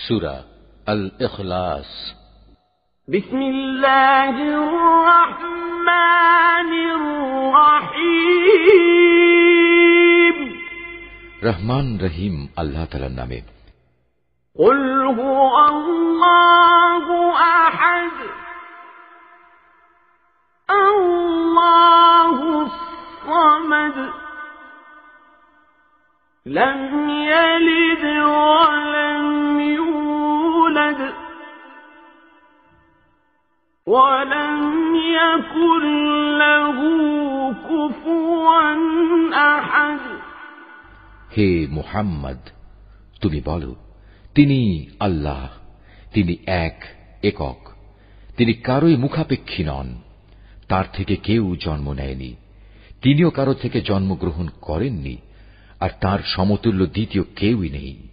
সূরা আল ইখলাস। বিসমিল্লাহির রহমানির রহিম। রহমান রহিম আল্লাহ তাআলার নামে। কুল হুয়াল্লাহু আহাদ আল্লাহুস সামাদ লাম ইয়ালিদ ওয়া লাম ইউলাদ ওয়া লাম ইয়াকুল লাহু কুফুয়ান আহাদ। হে মুহাম্মদ, তুমি বলো, তিনি আল্লাহ, তিনি একক, তিনি কারোই মুখাপেক্ষী নন, তার থেকে কেউ জন্ম নেয়নি, তিনিও কারো থেকে জন্মগ্রহণ করেননি, আর তার সমতুল্য দ্বিতীয় কেউই নেই।